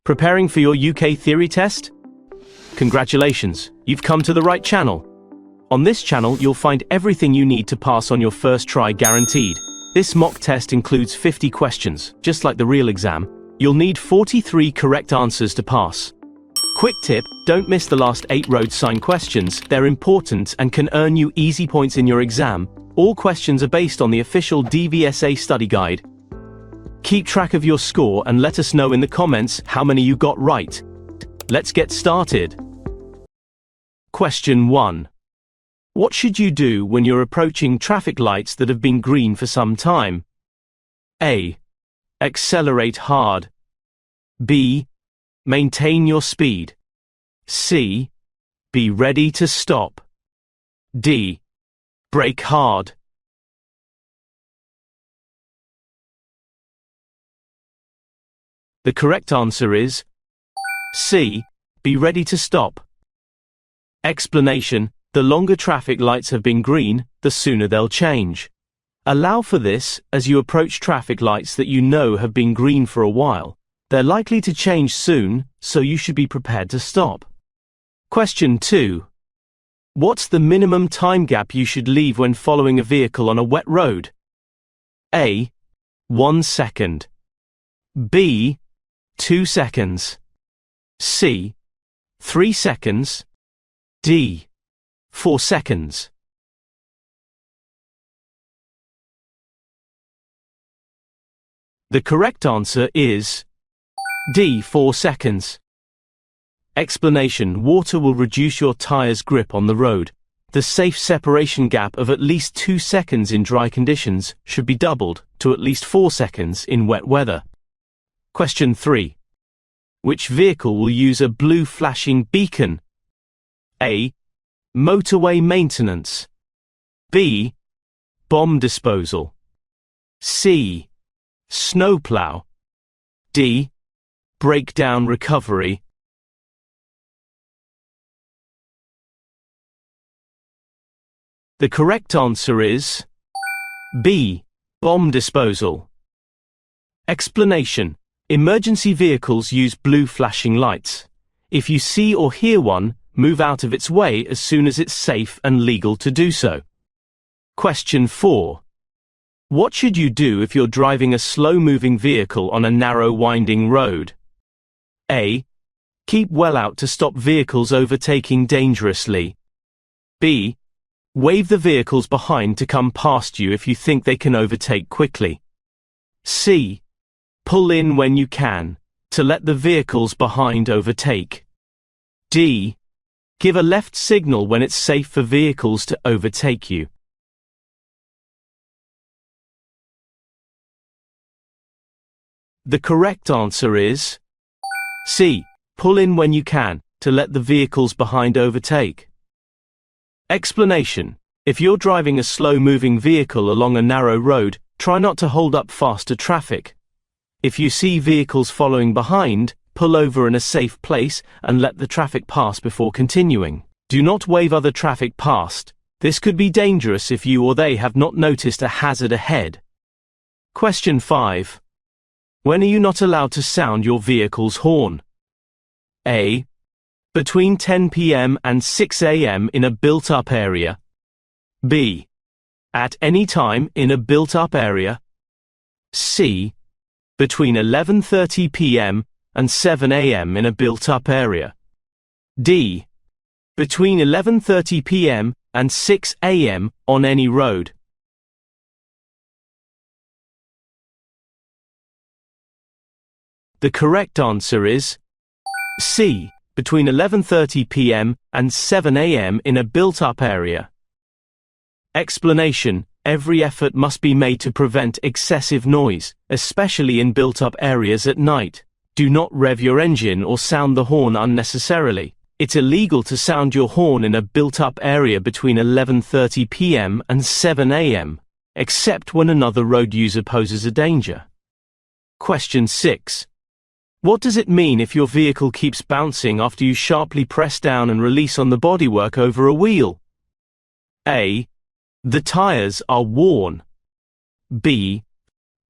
Preparing for your UK theory test? Congratulations, you've come to the right channel. On this channel, you'll find everything you need to pass on your first try guaranteed. This mock test includes 50 questions, just like the real exam. You'll need 43 correct answers to pass. Quick tip, don't miss the last 8 road sign questions. They're important and can earn you easy points in your exam. All questions are based on the official DVSA study guide. Keep track of your score and let us know in the comments how many you got right. Let's get started. Question 1. What should you do when you're approaching traffic lights that have been green for some time? A. Accelerate hard. B. Maintain your speed. C. Be ready to stop. D. Brake hard. The correct answer is C. Be ready to stop. Explanation: the longer traffic lights have been green, the sooner they'll change. Allow for this as you approach traffic lights that you know have been green for a while. They're likely to change soon, so you should be prepared to stop. Question 2. What's the minimum time gap you should leave when following a vehicle on a wet road? A. 1 second. B. 2 seconds. C. 3 seconds. D. 4 seconds. The correct answer is D. 4 seconds. Explanation: water will reduce your tire's grip on the road. The safe separation gap of at least 2 seconds in dry conditions should be doubled to at least 4 seconds in wet weather. Question 3. Which vehicle will use a blue flashing beacon? A. Motorway maintenance. B. Bomb disposal. C. Snowplow. D. Breakdown recovery. The correct answer is B. Bomb disposal. Explanation: emergency vehicles use blue flashing lights. If you see or hear one, move out of its way as soon as it's safe and legal to do so. Question 4. What should you do if you're driving a slow-moving vehicle on a narrow, winding road? A. Keep well out to stop vehicles overtaking dangerously. B. Wave the vehicles behind to come past you if you think they can overtake quickly. C. Pull in when you can, to let the vehicles behind overtake. D. Give a left signal when it's safe for vehicles to overtake you. The correct answer is C. Pull in when you can, to let the vehicles behind overtake. Explanation: if you're driving a slow-moving vehicle along a narrow road, try not to hold up fast to traffic. If you see vehicles following behind, pull over in a safe place and let the traffic pass before continuing. Do not wave other traffic past. This could be dangerous if you or they have not noticed a hazard ahead. Question 5. When are you not allowed to sound your vehicle's horn? A. Between 10 p.m. and 6 a.m. in a built-up area. B. At any time in a built-up area. C. Between 11:30 p.m. and 7 a.m. in a built-up area. D. Between 11:30 p.m. and 6 a.m. on any road. The correct answer is C. Between 11:30 p.m. and 7 a.m. in a built-up area. Explanation: every effort must be made to prevent excessive noise, especially in built-up areas at night. Do not rev your engine or sound the horn unnecessarily. It's illegal to sound your horn in a built-up area between 11:30 p.m. and 7 a.m., except when another road user poses a danger. Question 6. What does it mean if your vehicle keeps bouncing after you sharply press down and release on the bodywork over a wheel? A. The tires are worn. B.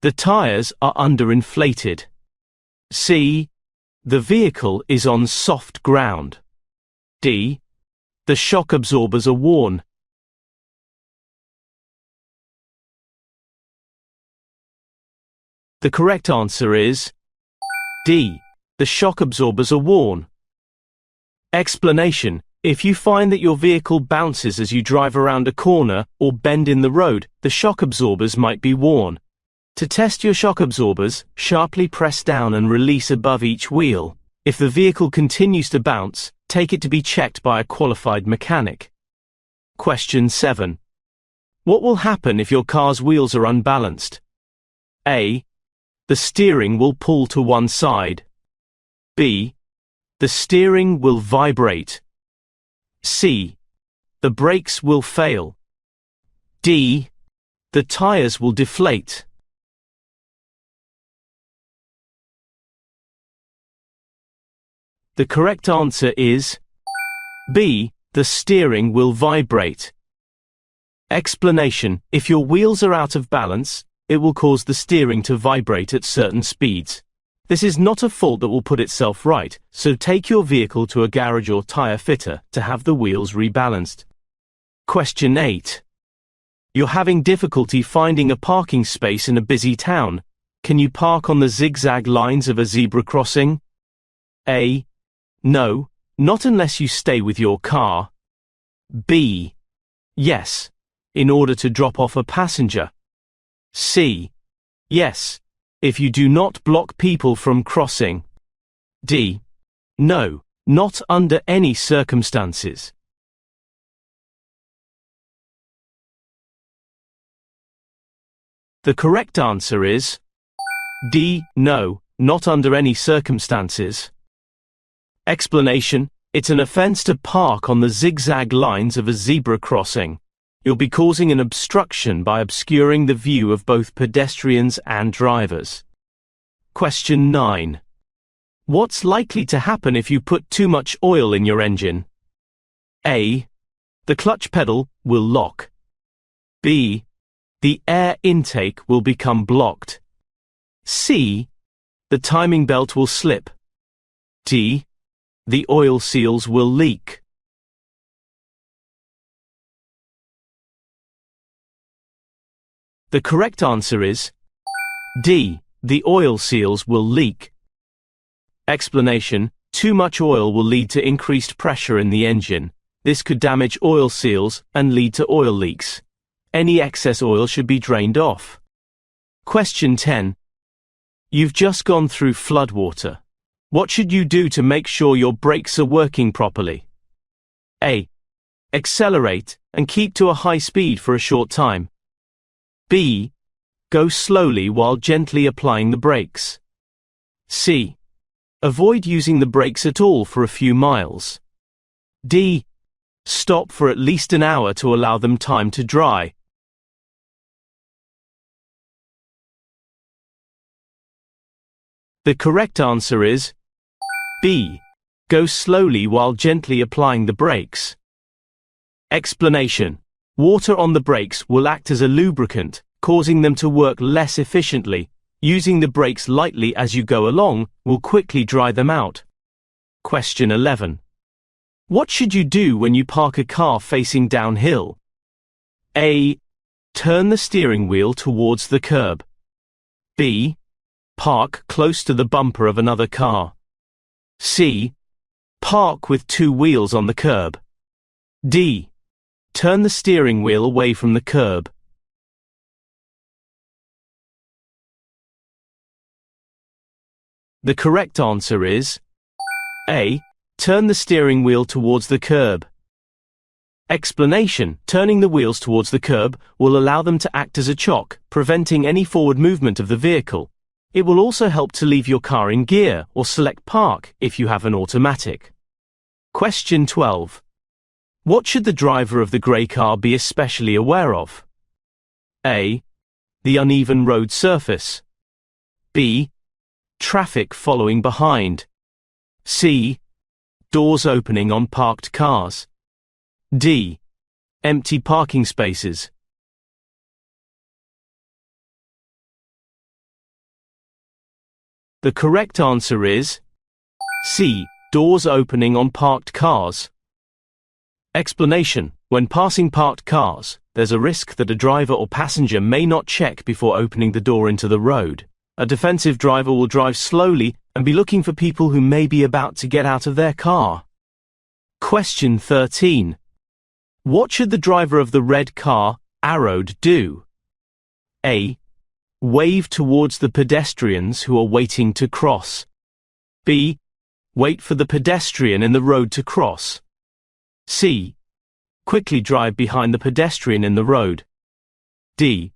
The tires are underinflated. C. The vehicle is on soft ground. D. The shock absorbers are worn. The correct answer is D. The shock absorbers are worn. Explanation: if you find that your vehicle bounces as you drive around a corner or bend in the road, the shock absorbers might be worn. To test your shock absorbers, sharply press down and release above each wheel. If the vehicle continues to bounce, take it to be checked by a qualified mechanic. Question 7. What will happen if your car's wheels are unbalanced? A. The steering will pull to one side. B. The steering will vibrate. C. The brakes will fail. D. The tires will deflate. The correct answer is B. The steering will vibrate. Explanation: if your wheels are out of balance, it will cause the steering to vibrate at certain speeds. This is not a fault that will put itself right, so take your vehicle to a garage or tire fitter to have the wheels rebalanced. Question 8. You're having difficulty finding a parking space in a busy town. Can you park on the zigzag lines of a zebra crossing? A. No, not unless you stay with your car. B. Yes, in order to drop off a passenger. C. Yes, if you do not block people from crossing. D. No, not under any circumstances. The correct answer is D. No, not under any circumstances. Explanation: it's an offense to park on the zigzag lines of a zebra crossing. You'll be causing an obstruction by obscuring the view of both pedestrians and drivers. Question 9. What's likely to happen if you put too much oil in your engine? A. The clutch pedal will lock. B. The air intake will become blocked. C. The timing belt will slip. D. The oil seals will leak. The correct answer is D. The oil seals will leak. Explanation: too much oil will lead to increased pressure in the engine. This could damage oil seals and lead to oil leaks. Any excess oil should be drained off. Question 10. You've just gone through floodwater. What should you do to make sure your brakes are working properly? A. Accelerate and keep to a high speed for a short time. B. Go slowly while gently applying the brakes. C. Avoid using the brakes at all for a few miles. D. Stop for at least an hour to allow them time to dry. The correct answer is B. Go slowly while gently applying the brakes. Explanation: water on the brakes will act as a lubricant, causing them to work less efficiently. Using the brakes lightly as you go along will quickly dry them out. Question 11. What should you do when you park a car facing downhill? A. Turn the steering wheel towards the curb. B. Park close to the bumper of another car. C. Park with two wheels on the curb. D. Turn the steering wheel away from the curb. The correct answer is A. Turn the steering wheel towards the curb. Explanation: turning the wheels towards the curb will allow them to act as a chock, preventing any forward movement of the vehicle. It will also help to leave your car in gear or select park if you have an automatic. Question 12. What should the driver of the grey car be especially aware of? A. The uneven road surface. B. Traffic following behind. C. Doors opening on parked cars. D. Empty parking spaces. The correct answer is C. Doors opening on parked cars. Explanation: when passing parked cars, there's a risk that a driver or passenger may not check before opening the door into the road. A defensive driver will drive slowly and be looking for people who may be about to get out of their car. Question 13. What should the driver of the red car, arrowed, do? A. Wave towards the pedestrians who are waiting to cross. B. Wait for the pedestrian in the road to cross. C. Quickly drive behind the pedestrian in the road. D.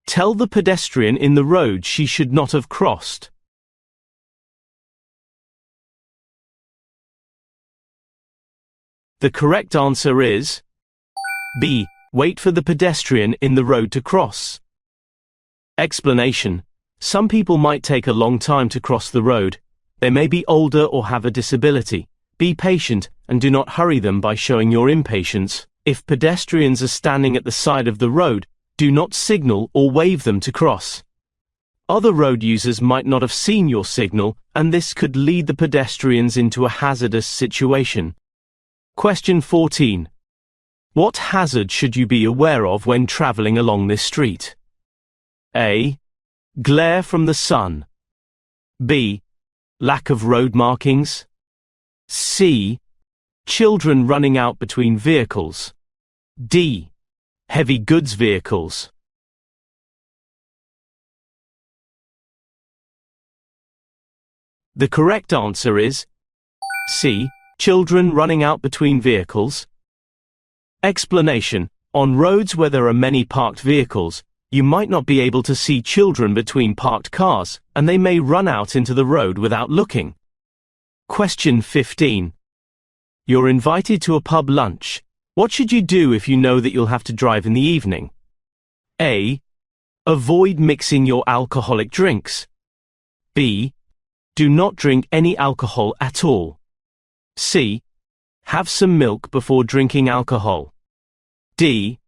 Tell the pedestrian in the road she should not have crossed. The correct answer is B. Wait for the pedestrian in the road to cross. Explanation: some people might take a long time to cross the road. They may be older or have a disability. Be patient and do not hurry them by showing your impatience. If pedestrians are standing at the side of the road, do not signal or wave them to cross. Other road users might not have seen your signal, and this could lead the pedestrians into a hazardous situation. Question 14. What hazard should you be aware of when traveling along this street? A. Glare from the sun. B. Lack of road markings. C. Children running out between vehicles. D. Heavy goods vehicles. The correct answer is C. Children running out between vehicles. Explanation: on roads where there are many parked vehicles, you might not be able to see children between parked cars, and they may run out into the road without looking. Question 15. You're invited to a pub lunch. What should you do if you know that you'll have to drive in the evening? A. Avoid mixing your alcoholic drinks. B. Do not drink any alcohol at all. C. Have some milk before drinking alcohol. D.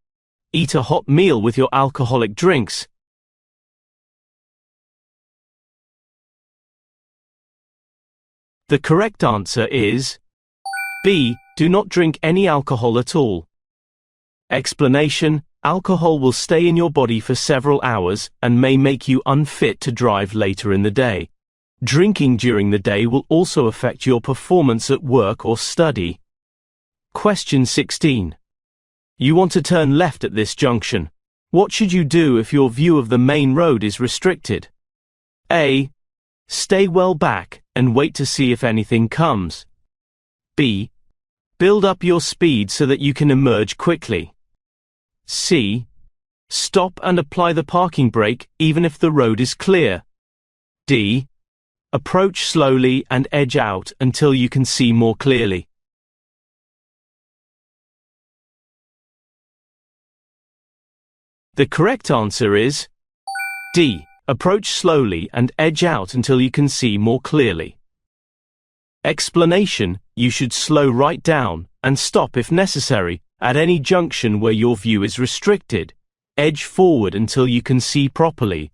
Eat a hot meal with your alcoholic drinks. The correct answer is B. Do not drink any alcohol at all. Explanation: alcohol will stay in your body for several hours and may make you unfit to drive later in the day. Drinking during the day will also affect your performance at work or study. Question 16. You want to turn left at this junction. What should you do if your view of the main road is restricted? A. Stay well back and wait to see if anything comes. B. Build up your speed so that you can emerge quickly. C. Stop and apply the parking brake even if the road is clear. D. Approach slowly and edge out until you can see more clearly. The correct answer is D. Approach slowly and edge out until you can see more clearly. Explanation: you should slow right down and stop if necessary at any junction where your view is restricted. Edge forward until you can see properly.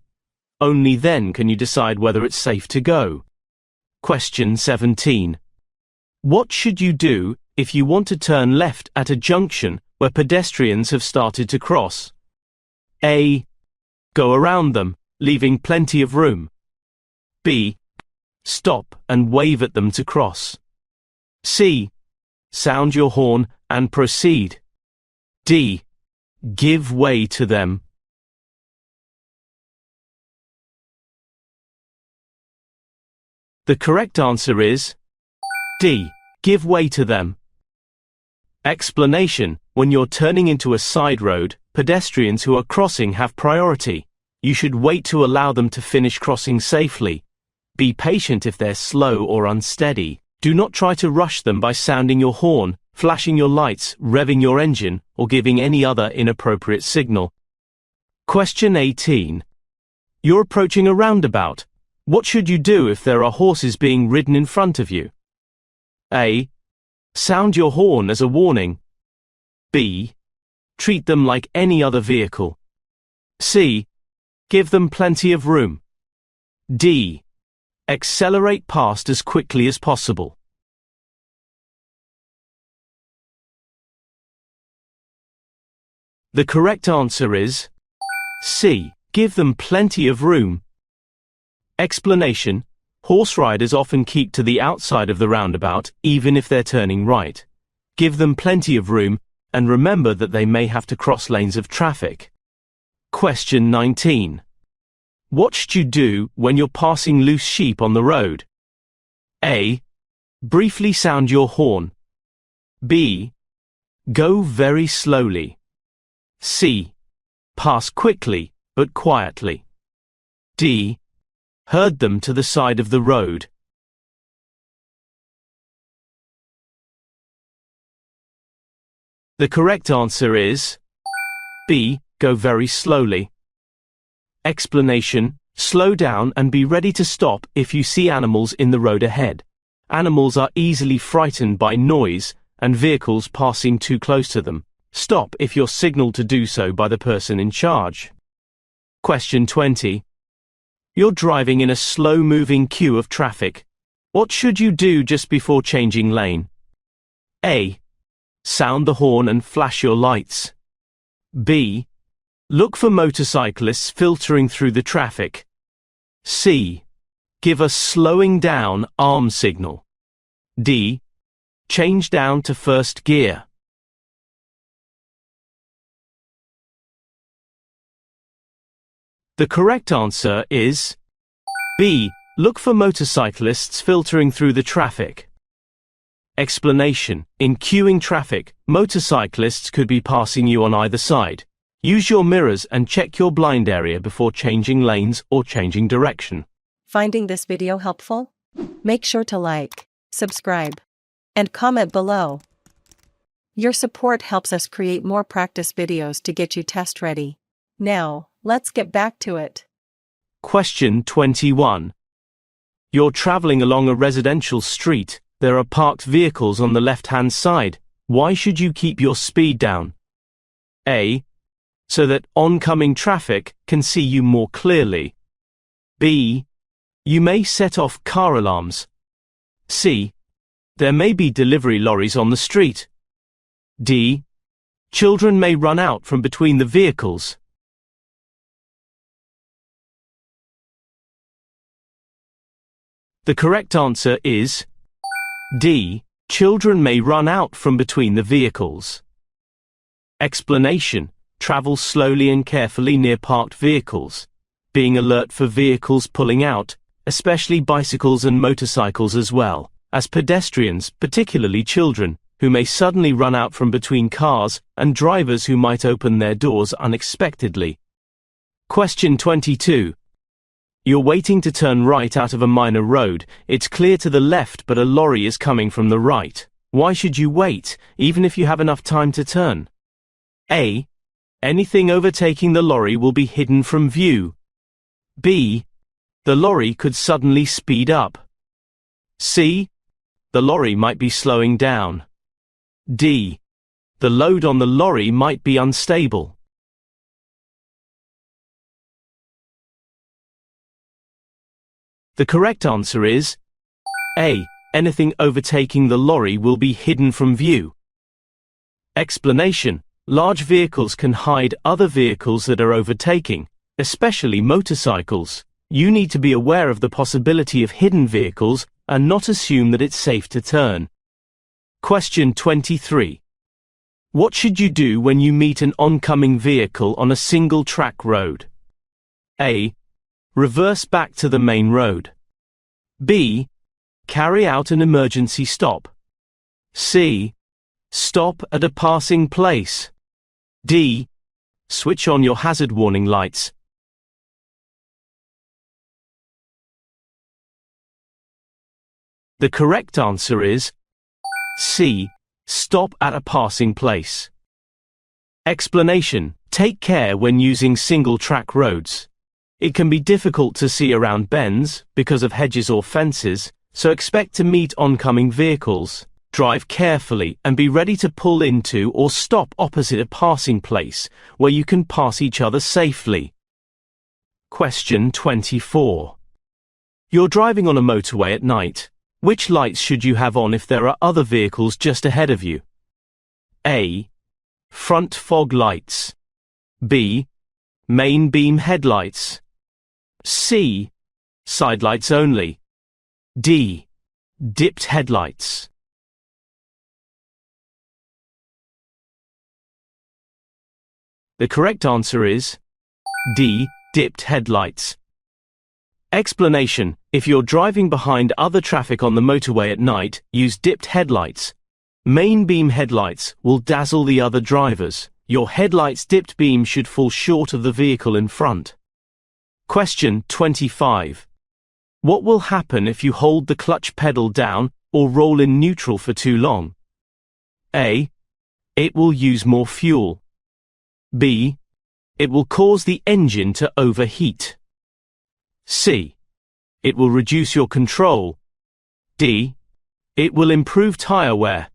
Only then can you decide whether it's safe to go. Question 17. What should you do if you want to turn left at a junction where pedestrians have started to cross? A. Go around them, leaving plenty of room. B. Stop and wave at them to cross. C. Sound your horn and proceed. D. Give way to them. The correct answer is D. Give way to them. Explanation: when you're turning into a side road, pedestrians who are crossing have priority. You should wait to allow them to finish crossing safely. Be patient if they're slow or unsteady. Do not try to rush them by sounding your horn, flashing your lights, revving your engine, or giving any other inappropriate signal. Question 18. You're approaching a roundabout. What should you do if there are horses being ridden in front of you? A. Sound your horn as a warning. B. Treat them like any other vehicle. C. Give them plenty of room. D. Accelerate past as quickly as possible. The correct answer is C. Give them plenty of room. Explanation: horse riders often keep to the outside of the roundabout, even if they're turning right. Give them plenty of room, and remember that they may have to cross lanes of traffic. Question 19. What should you do when you're passing loose sheep on the road? A. Briefly sound your horn. B. Go very slowly. C. Pass quickly, but quietly. D. Herd them to the side of the road. The correct answer is B. Go very slowly. Explanation: slow down and be ready to stop if you see animals in the road ahead. Animals are easily frightened by noise and vehicles passing too close to them. Stop if you're signaled to do so by the person in charge. Question 20. You're driving in a slow-moving queue of traffic. What should you do just before changing lane? A. Sound the horn and flash your lights. B. Look for motorcyclists filtering through the traffic. C. Give a slowing down arm signal. D. Change down to first gear. The correct answer is B. Look for motorcyclists filtering through the traffic. Explanation: in queuing traffic, motorcyclists could be passing you on either side. Use your mirrors and check your blind area before changing lanes or changing direction. Finding this video helpful? Make sure to like, subscribe, and comment below. Your support helps us create more practice videos to get you test ready. Now, let's get back to it. Question 21. You're traveling along a residential street. There are parked vehicles on the left-hand side. Why should you keep your speed down? A. So that oncoming traffic can see you more clearly. B. You may set off car alarms. C. There may be delivery lorries on the street. D. Children may run out from between the vehicles. The correct answer is D. Children may run out from between the vehicles. Explanation: travel slowly and carefully near parked vehicles, being alert for vehicles pulling out, especially bicycles and motorcycles, as well as pedestrians, particularly children, who may suddenly run out from between cars, and drivers who might open their doors unexpectedly. Question 22. You're waiting to turn right out of a minor road. It's clear to the left, but a lorry is coming from the right. Why should you wait, even if you have enough time to turn? A. Anything overtaking the lorry will be hidden from view. B. The lorry could suddenly speed up. C. The lorry might be slowing down. D. The load on the lorry might be unstable. The correct answer is A. Anything overtaking the lorry will be hidden from view. Explanation: large vehicles can hide other vehicles that are overtaking, especially motorcycles. You need to be aware of the possibility of hidden vehicles and not assume that it's safe to turn. Question 23. What should you do when you meet an oncoming vehicle on a single-track road? A. Reverse back to the main road. B. Carry out an emergency stop. C. Stop at a passing place. D. Switch on your hazard warning lights. The correct answer is C. Stop at a passing place. Explanation: take care when using single-track roads. It can be difficult to see around bends because of hedges or fences, so expect to meet oncoming vehicles. Drive carefully and be ready to pull into or stop opposite a passing place where you can pass each other safely. Question 24. You're driving on a motorway at night. Which lights should you have on if there are other vehicles just ahead of you? A. Front fog lights. B. Main beam headlights. C. Side lights only. D. Dipped headlights. The correct answer is D. Dipped headlights. Explanation: if you're driving behind other traffic on the motorway at night, use dipped headlights. Main beam headlights will dazzle the other drivers. Your headlight's dipped beam should fall short of the vehicle in front. Question 25. What will happen if you hold the clutch pedal down or roll in neutral for too long? A. It will use more fuel. B. It will cause the engine to overheat. C. It will reduce your control. D. It will improve tire wear.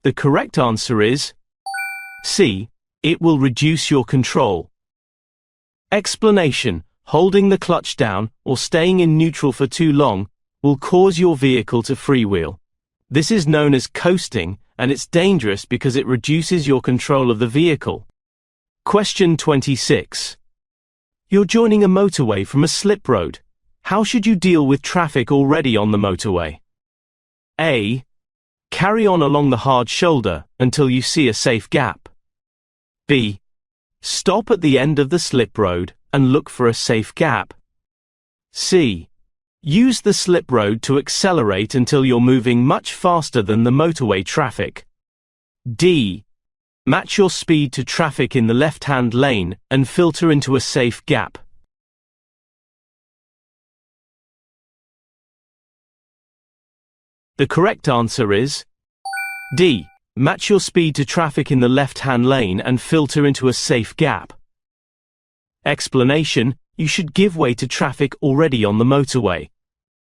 The correct answer is C. It will reduce your control. Explanation: holding the clutch down or staying in neutral for too long will cause your vehicle to freewheel. This is known as coasting, and it's dangerous because it reduces your control of the vehicle. Question 26. You're joining a motorway from a slip road. How should you deal with traffic already on the motorway? A. Carry on along the hard shoulder until you see a safe gap. B. Stop at the end of the slip road and look for a safe gap. C. Use the slip road to accelerate until you're moving much faster than the motorway traffic. D. Match your speed to traffic in the left-hand lane and filter into a safe gap. The correct answer is D. Match your speed to traffic in the left-hand lane and filter into a safe gap. Explanation: you should give way to traffic already on the motorway.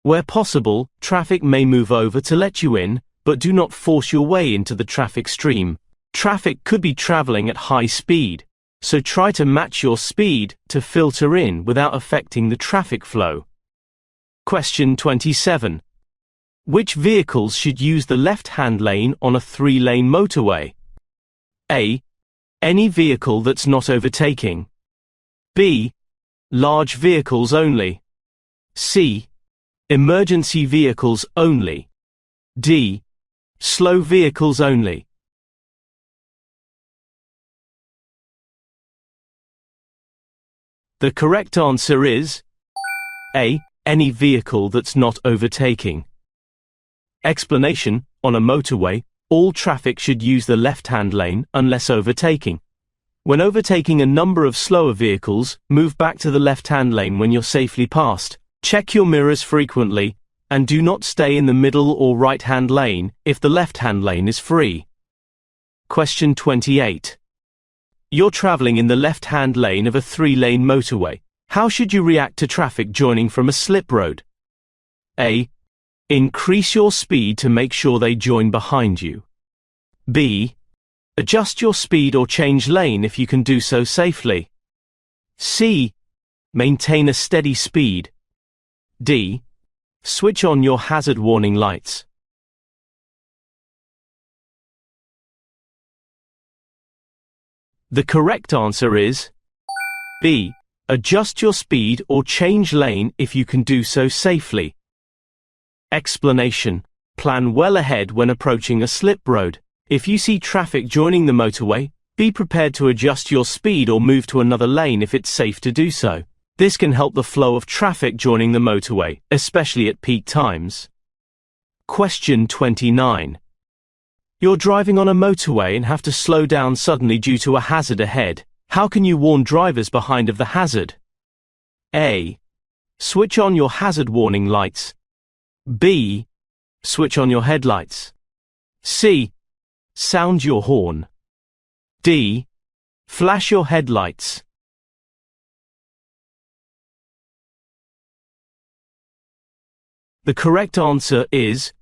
Where possible, traffic may move over to let you in, but do not force your way into the traffic stream. Traffic could be traveling at high speed, so try to match your speed to filter in without affecting the traffic flow. Question 27. Which vehicles should use the left-hand lane on a 3-lane motorway? A. Any vehicle that's not overtaking. B. Large vehicles only. C. Emergency vehicles only. D. Slow vehicles only. The correct answer is A. Any vehicle that's not overtaking. Explanation: on a motorway, all traffic should use the left-hand lane unless overtaking. When overtaking a number of slower vehicles, move back to the left-hand lane when you're safely passed. Check your mirrors frequently, and do not stay in the middle or right-hand lane if the left-hand lane is free. Question 28. You're traveling in the left-hand lane of a 3-lane motorway. How should you react to traffic joining from a slip road? A. Increase your speed to make sure they join behind you. B. Adjust your speed or change lane if you can do so safely. C. Maintain a steady speed. D. Switch on your hazard warning lights. The correct answer is B. Adjust your speed or change lane if you can do so safely. Explanation: plan well ahead when approaching a slip road. If you see traffic joining the motorway, be prepared to adjust your speed or move to another lane if it's safe to do so. This can help the flow of traffic joining the motorway, especially at peak times. Question 29. You're driving on a motorway and have to slow down suddenly due to a hazard ahead. How can you warn drivers behind of the hazard? A. Switch on your hazard warning lights. B. Switch on your headlights. C. Sound your horn. D. Flash your headlights. The correct answer is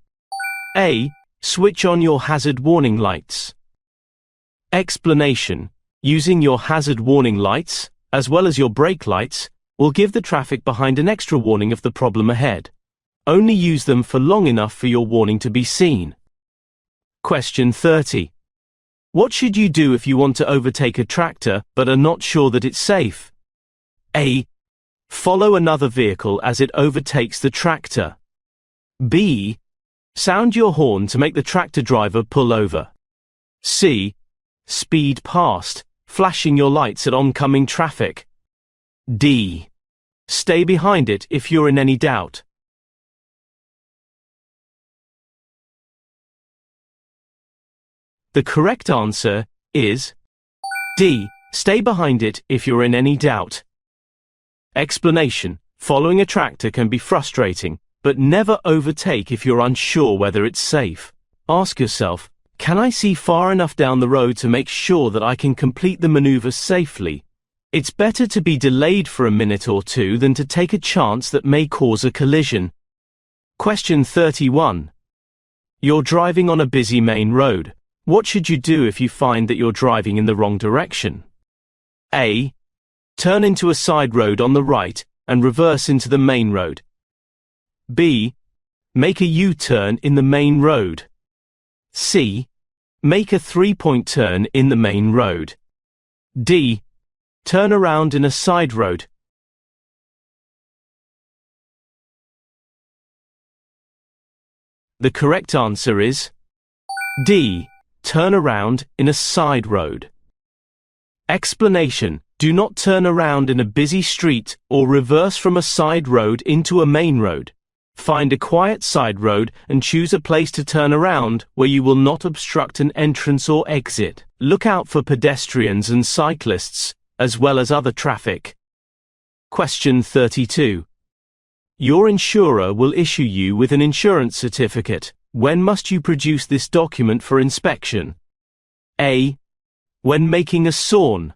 A. Switch on your hazard warning lights. Explanation: Using your hazard warning lights, as well as your brake lights, will give the traffic behind an extra warning of the problem ahead. Only use them for long enough for your warning to be seen. Question 30. What should you do if you want to overtake a tractor but are not sure that it's safe? A. Follow another vehicle as it overtakes the tractor. B. Sound your horn to make the tractor driver pull over. C. Speed past, flashing your lights at oncoming traffic. D. Stay behind it if you're in any doubt. The correct answer is D. Stay behind it if you're in any doubt. Explanation: following a tractor can be frustrating, but never overtake if you're unsure whether it's safe. Ask yourself, can I see far enough down the road to make sure that I can complete the maneuver safely? It's better to be delayed for a minute or two than to take a chance that may cause a collision. Question 31. You're driving on a busy main road. What should you do if you find that you're driving in the wrong direction? A. Turn into a side road on the right and reverse into the main road. B. Make a U-turn in the main road. C. Make a three-point turn in the main road. D. Turn around in a side road. The correct answer is D. Turn around in a side road. Explanation: do not turn around in a busy street or reverse from a side road into a main road. Find a quiet side road and choose a place to turn around where you will not obstruct an entrance or exit. Look out for pedestrians and cyclists, as well as other traffic. Question 32. Your insurer will issue you with an insurance certificate. When must you produce this document for inspection? A. When making a SORN.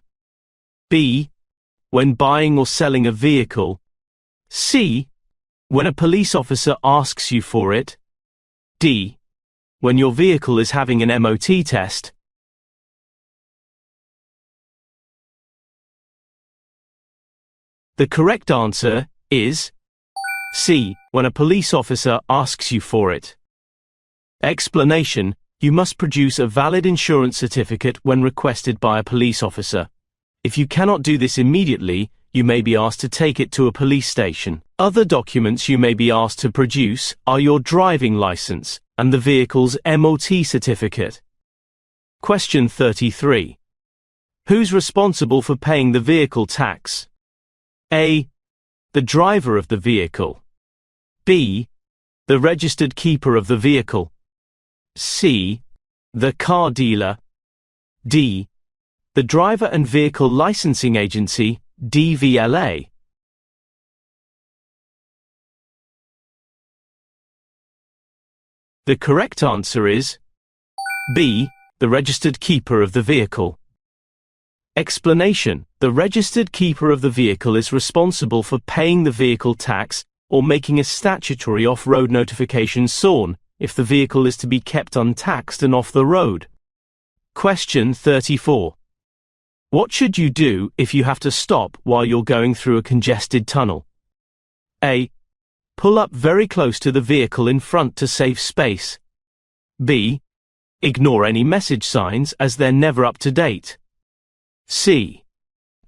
B. When buying or selling a vehicle. C. When a police officer asks you for it. D. When your vehicle is having an MOT test. The correct answer is C. When a police officer asks you for it. Explanation: you must produce a valid insurance certificate when requested by a police officer. If you cannot do this immediately, you may be asked to take it to a police station. Other documents you may be asked to produce are your driving license and the vehicle's MOT certificate. Question 33. Who's responsible for paying the vehicle tax? A. The driver of the vehicle. B. The registered keeper of the vehicle. C. The car dealer. D. The driver and vehicle licensing agency, DVLA. The correct answer is B. The registered keeper of the vehicle. Explanation: the registered keeper of the vehicle is responsible for paying the vehicle tax or making a statutory off-road notification SORN if the vehicle is to be kept untaxed and off the road. Question 34. What should you do if you have to stop while you're going through a congested tunnel? A. Pull up very close to the vehicle in front to save space. B. Ignore any message signs as they're never up to date. C.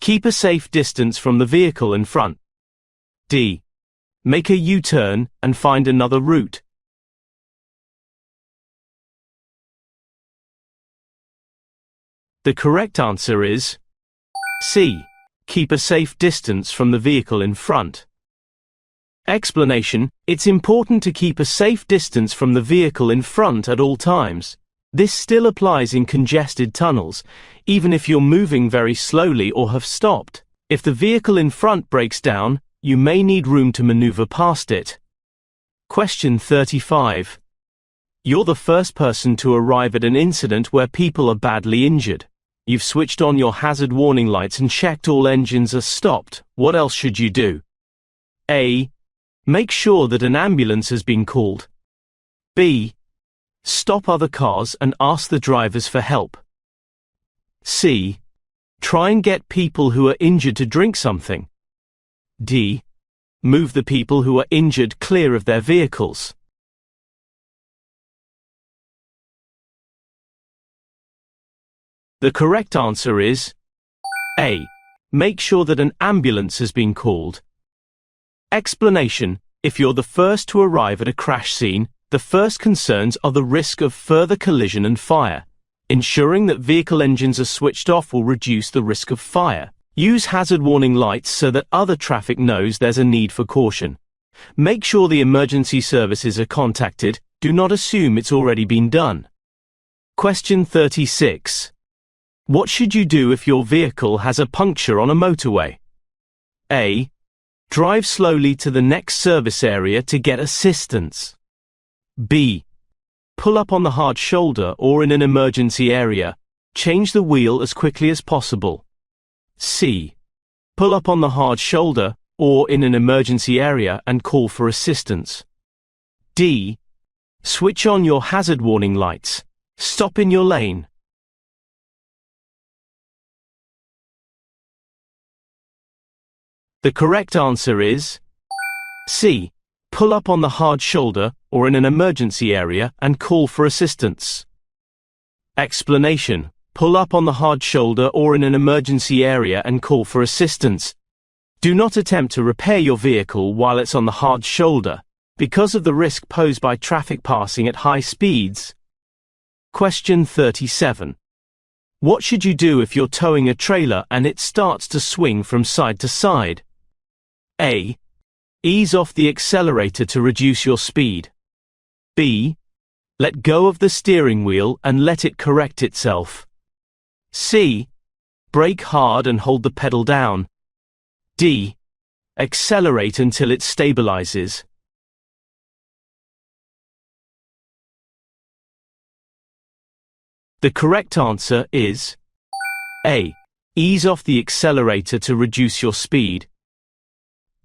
Keep a safe distance from the vehicle in front. D. Make a U-turn and find another route. The correct answer is C. Keep a safe distance from the vehicle in front. Explanation: it's important to keep a safe distance from the vehicle in front at all times. This still applies in congested tunnels, even if you're moving very slowly or have stopped. If the vehicle in front breaks down, you may need room to maneuver past it. Question 35. You're the first person to arrive at an incident where people are badly injured. You've switched on your hazard warning lights and checked all engines are stopped. What else should you do? A. Make sure that an ambulance has been called. B. Stop other cars and ask the drivers for help. C. Try and get people who are injured to drink something. D. Move the people who are injured clear of their vehicles. The correct answer is A. Make sure that an ambulance has been called. Explanation: if you're the first to arrive at a crash scene, the first concerns are the risk of further collision and fire. Ensuring that vehicle engines are switched off will reduce the risk of fire. Use hazard warning lights so that other traffic knows there's a need for caution. Make sure the emergency services are contacted. Do not assume it's already been done. Question 36. What should you do if your vehicle has a puncture on a motorway? A. Drive slowly to the next service area to get assistance. B. Pull up on the hard shoulder or in an emergency area. Change the wheel as quickly as possible. C. Pull up on the hard shoulder or in an emergency area and call for assistance. D. Switch on your hazard warning lights. Stop in your lane. The correct answer is C. Pull up on the hard shoulder or in an emergency area and call for assistance. Explanation: pull up on the hard shoulder or in an emergency area and call for assistance. Do not attempt to repair your vehicle while it's on the hard shoulder, because of the risk posed by traffic passing at high speeds. Question 37. What should you do if you're towing a trailer and it starts to swing from side to side? A. Ease off the accelerator to reduce your speed. B. Let go of the steering wheel and let it correct itself. C. Brake hard and hold the pedal down. D. Accelerate until it stabilizes. The correct answer is A. Ease off the accelerator to reduce your speed.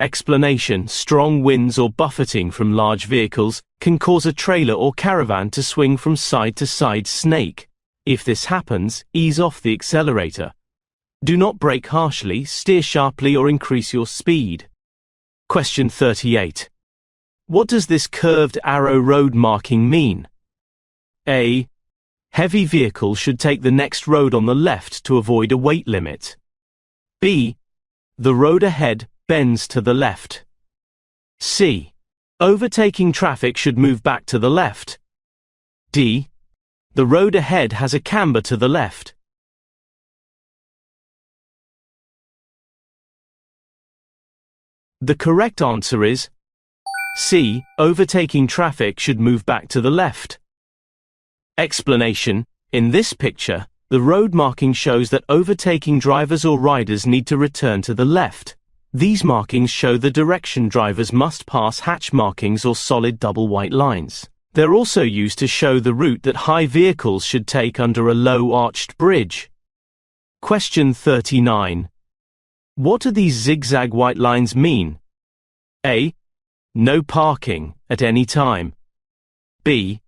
Explanation: strong winds or buffeting from large vehicles can cause a trailer or caravan to swing from side to side snake. If this happens, ease off the accelerator. Do not brake harshly, steer sharply or increase your speed. Question 38. What does this curved arrow road marking mean? A. Heavy vehicles should take the next road on the left to avoid a weight limit. B. The road ahead bends to the left. C. Overtaking traffic should move back to the left. D. The road ahead has a camber to the left. The correct answer is C. Overtaking traffic should move back to the left. Explanation: in this picture, the road marking shows that overtaking drivers or riders need to return to the left. These markings show the direction drivers must pass hatch markings or solid double white lines. They're also used to show the route that high vehicles should take under a low arched bridge. Question 39. What do these zigzag white lines mean? A. No parking at any time. B.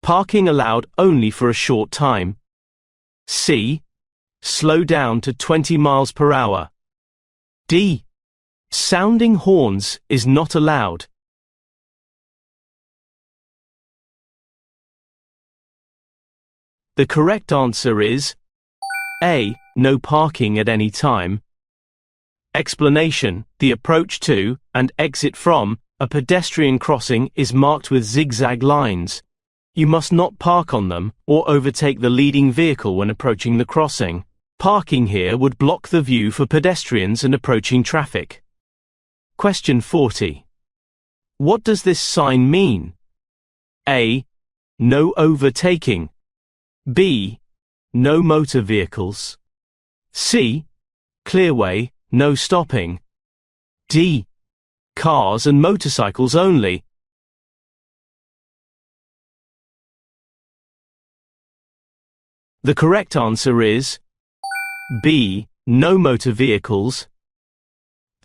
Parking allowed only for a short time. C. Slow down to 20 miles per hour. D. Sounding horns is not allowed. The correct answer is A. No parking at any time. Explanation: the approach to and exit from a pedestrian crossing is marked with zigzag lines. You must not park on them or overtake the leading vehicle when approaching the crossing. Parking here would block the view for pedestrians and approaching traffic. Question 40. What does this sign mean? A. No overtaking. B. No motor vehicles. C. Clearway, no stopping. D. Cars and motorcycles only. The correct answer is B. No motor vehicles.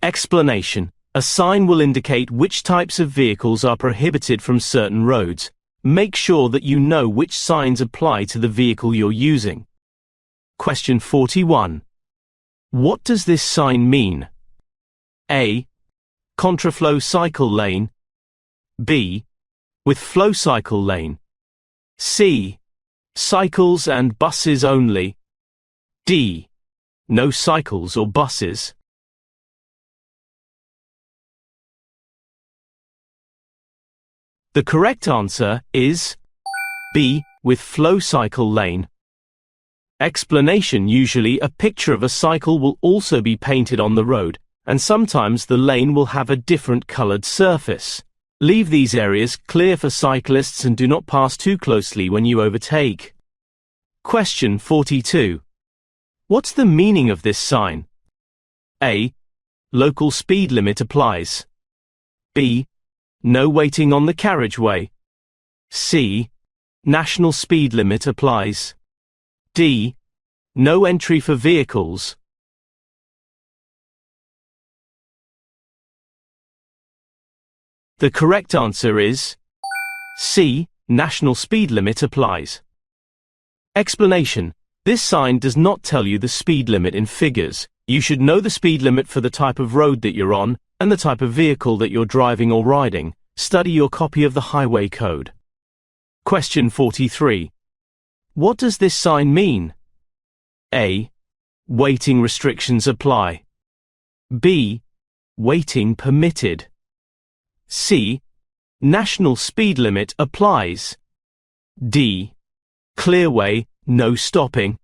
Explanation: a sign will indicate which types of vehicles are prohibited from certain roads. Make sure that you know which signs apply to the vehicle you're using. Question 41. What does this sign mean? A. Contraflow cycle lane. B. With flow cycle lane. C. Cycles and buses only. D. No cycles or buses. The correct answer is B. With flow cycle lane. Explanation: usually a picture of a cycle will also be painted on the road, and sometimes the lane will have a different colored surface. Leave these areas clear for cyclists and do not pass too closely when you overtake. Question 42. What's the meaning of this sign? A. Local speed limit applies. B. No waiting on the carriageway. C. National speed limit applies. D. No entry for vehicles. The correct answer is C. National speed limit applies. Explanation: this sign does not tell you the speed limit in figures. You should know the speed limit for the type of road that you're on and the type of vehicle that you're driving or riding. Study your copy of the highway code. Question 43. What does this sign mean? A. Waiting restrictions apply. B. Waiting permitted. C. National speed limit applies. D. Clearway, no stopping.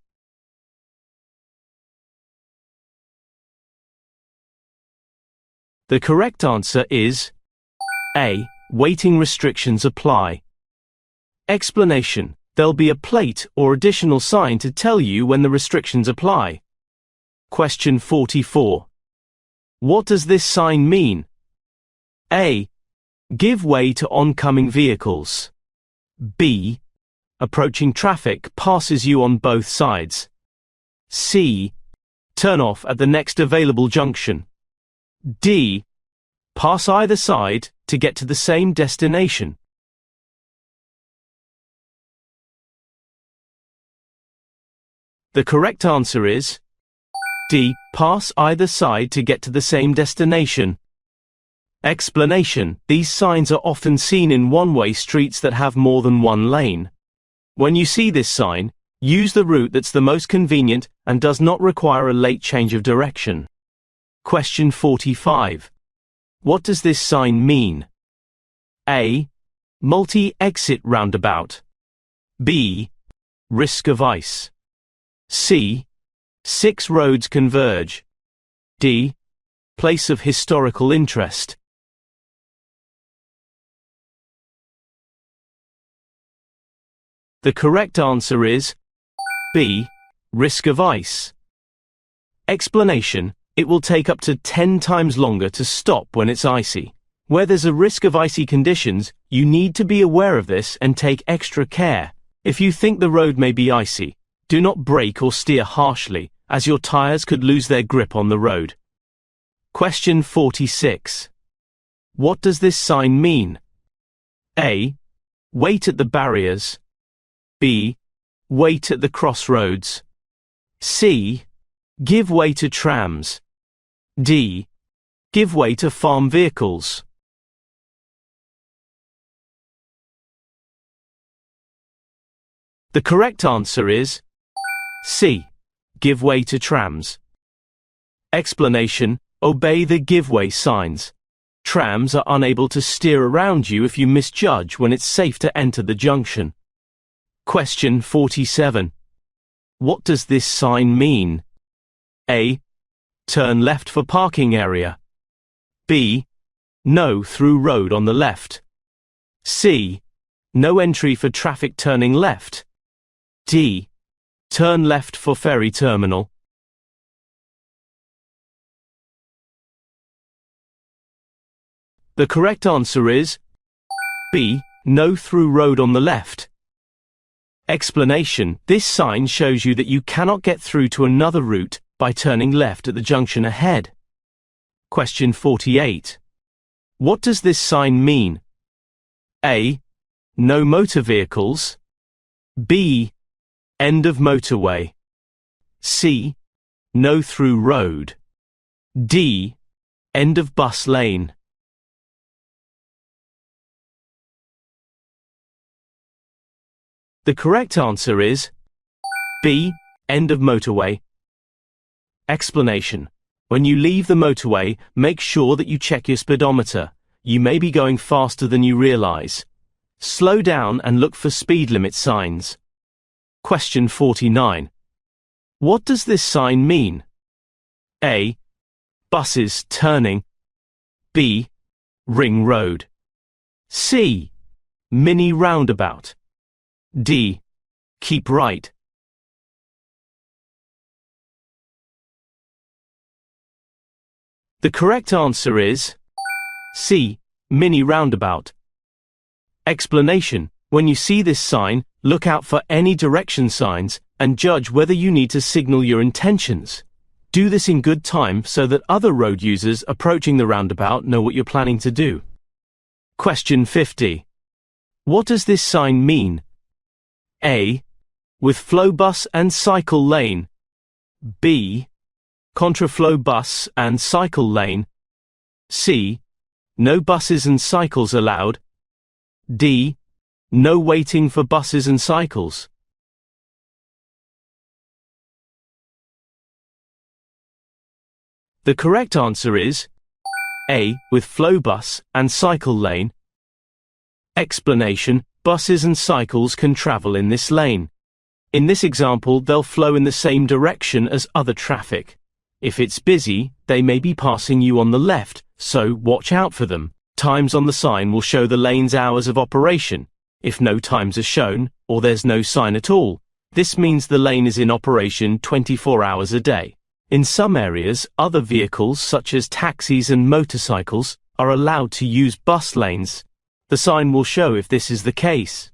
The correct answer is A. Waiting restrictions apply. Explanation: there'll be a plate or additional sign to tell you when the restrictions apply. Question 44. What does this sign mean? A. Give way to oncoming vehicles. B. Approaching traffic passes you on both sides. C. Turn off at the next available junction. D. Pass either side to get to the same destination. The correct answer is D. Pass either side to get to the same destination. Explanation: these signs are often seen in one-way streets that have more than one lane. When you see this sign, use the route that's the most convenient and does not require a late change of direction. Question 45. What does this sign mean? A. Multi-exit roundabout. B. Risk of ice. C. 6 roads converge. D. Place of historical interest. The correct answer is B. Risk of ice. Explanation: it will take up to 10 times longer to stop when it's icy. Where there's a risk of icy conditions, you need to be aware of this and take extra care. If you think the road may be icy, do not brake or steer harshly, as your tires could lose their grip on the road. Question 46. What does this sign mean? A. Wait at the barriers. B. Wait at the crossroads. C. Give way to trams. D. Give way to farm vehicles. The correct answer is C. Give way to trams. Explanation: obey the give way signs. Trams are unable to steer around you if you misjudge when it's safe to enter the junction. Question 47. What does this sign mean? A. Turn left for parking area. B. No through road on the left. C. No entry for traffic turning left. D. Turn left for ferry terminal. The correct answer is B. No through road on the left. Explanation: this sign shows you that you cannot get through to another route by turning left at the junction ahead. Question 48. What does this sign mean? A. No motor vehicles. B. End of motorway. C. No through road. D. End of bus lane. The correct answer is B. End of motorway. Explanation. When you leave the motorway, make sure that you check your speedometer. You may be going faster than you realize. Slow down and look for speed limit signs. Question 49. What does this sign mean? A. Buses turning. B. Ring road. C. Mini roundabout. D. Keep right. The correct answer is C. Mini roundabout. Explanation. When you see this sign, look out for any direction signs and judge whether you need to signal your intentions. Do this in good time so that other road users approaching the roundabout know what you're planning to do. Question 50. What does this sign mean? A. With flow bus and cycle lane. B. Contraflow bus and cycle lane. C. No buses and cycles allowed. D. No waiting for buses and cycles. The correct answer is A. With flow bus and cycle lane. Explanation. Buses and cycles can travel in this lane. In this example, they'll flow in the same direction as other traffic. If it's busy, they may be passing you on the left, so watch out for them. Times on the sign will show the lane's hours of operation. If no times are shown, or there's no sign at all, this means the lane is in operation 24 hours a day. In some areas, other vehicles such as taxis and motorcycles are allowed to use bus lanes. The sign will show if this is the case.